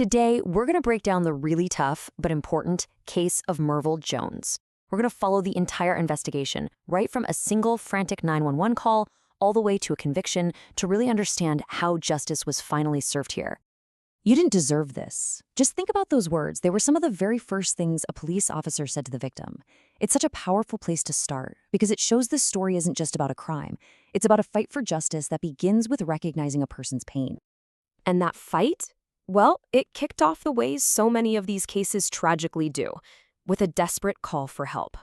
Today, we're going to break down the really tough but important case of Mervel Jones. We're going to follow the entire investigation, right from a single frantic 911 call all the way to a conviction to really understand how justice was finally served here. You didn't deserve this. Just think about those words. They were some of the very first things a police officer said to the victim. It's such a powerful place to start because it shows this story isn't just about a crime. It's about a fight for justice that begins with recognizing a person's pain. And that fight? Well, it kicked off the ways so many of these cases tragically do, with a desperate call for help.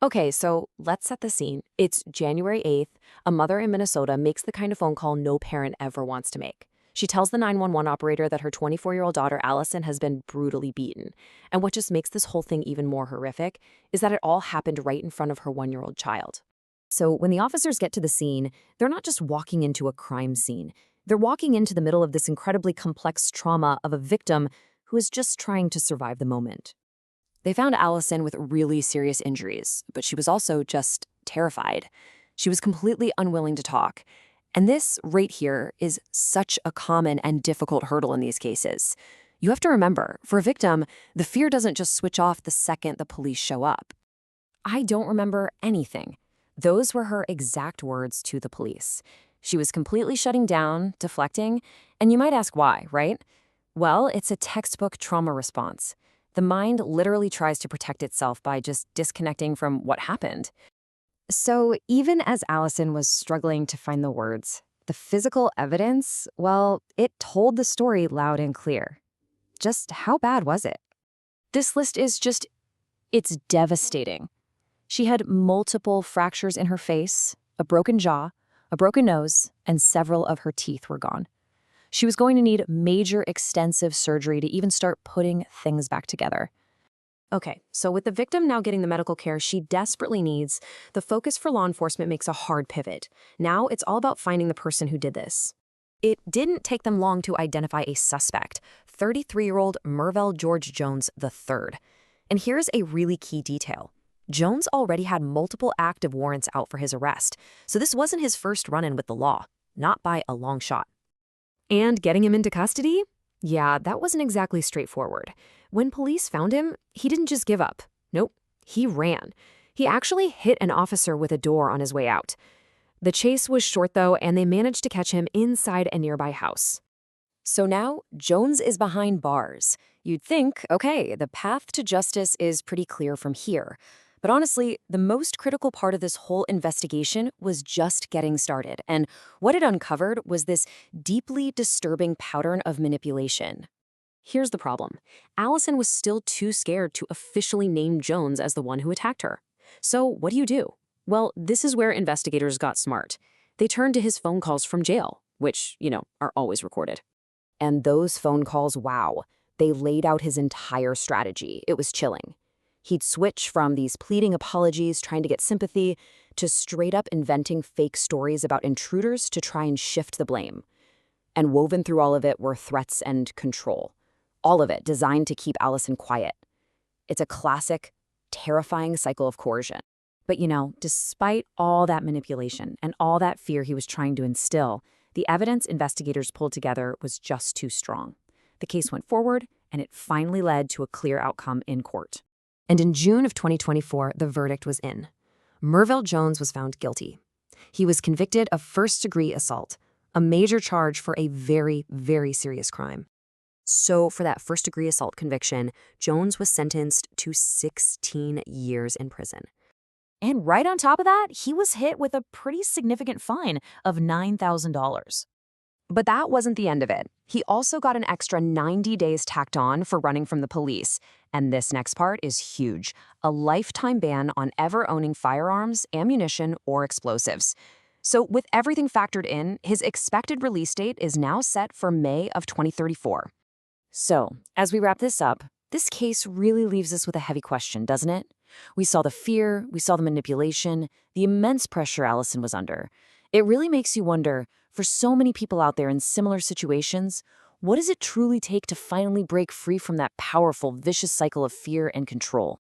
Okay, so let's set the scene. It's January 8th. A mother in Minnesota makes the kind of phone call no parent ever wants to make. She tells the 911 operator that her 24-year-old daughter, Allison, has been brutally beaten. And what just makes this whole thing even more horrific is that it all happened right in front of her 1-year-old child. So when the officers get to the scene, they're not just walking into a crime scene. They're walking into the middle of this incredibly complex trauma of a victim who is just trying to survive the moment. They found Allison with really serious injuries, but she was also just terrified. She was completely unwilling to talk. And this, right here, is such a common and difficult hurdle in these cases. You have to remember, for a victim, the fear doesn't just switch off the second the police show up. "I don't remember anything." Those were her exact words to the police. She was completely shutting down, deflecting, and you might ask why, right? Well, it's a textbook trauma response. The mind literally tries to protect itself by just disconnecting from what happened. So even as Allison was struggling to find the words, the physical evidence, well, it told the story loud and clear. Just how bad was it? This list is it's devastating. She had multiple fractures in her face, a broken jaw, a broken nose, and several of her teeth were gone. She was going to need major, extensive surgery to even start putting things back together. Okay, so with the victim now getting the medical care she desperately needs, the focus for law enforcement makes a hard pivot. Now it's all about finding the person who did this. It didn't take them long to identify a suspect, 33-year-old Mervel George Jones III. And here's a really key detail. Jones already had multiple active warrants out for his arrest, so this wasn't his first run-in with the law, not by a long shot. And getting him into custody? Yeah, that wasn't exactly straightforward. When police found him, he didn't just give up. Nope, he ran. He actually hit an officer with a door on his way out. The chase was short, though, and they managed to catch him inside a nearby house. So now, Jones is behind bars. You'd think, okay, the path to justice is pretty clear from here. But honestly, the most critical part of this whole investigation was just getting started, and what it uncovered was this deeply disturbing pattern of manipulation. Here's the problem. Allison was still too scared to officially name Jones as the one who attacked her. So what do? Well, this is where investigators got smart. They turned to his phone calls from jail, which, are always recorded. And those phone calls, wow, they laid out his entire strategy. It was chilling. He'd switch from these pleading apologies, trying to get sympathy, to straight up inventing fake stories about intruders to try and shift the blame. And woven through all of it were threats and control. All of it designed to keep Allison quiet. It's a classic, terrifying cycle of coercion. But despite all that manipulation and all that fear he was trying to instill, the evidence investigators pulled together was just too strong. The case went forward, and it finally led to a clear outcome in court. And in June of 2024, the verdict was in. Mervel Jones was found guilty. He was convicted of first-degree assault, a major charge for a very, very serious crime. So for that first-degree assault conviction, Jones was sentenced to 16 years in prison. And right on top of that, he was hit with a pretty significant fine of $9,000. But that wasn't the end of it. He also got an extra 90 days tacked on for running from the police. And this next part is huge. A lifetime ban on ever owning firearms, ammunition, or explosives. So with everything factored in, his expected release date is now set for May of 2034. So, as we wrap this up, this case really leaves us with a heavy question, doesn't it? We saw the fear, we saw the manipulation, the immense pressure Allison was under. It really makes you wonder, for so many people out there in similar situations, what does it truly take to finally break free from that powerful, vicious cycle of fear and control?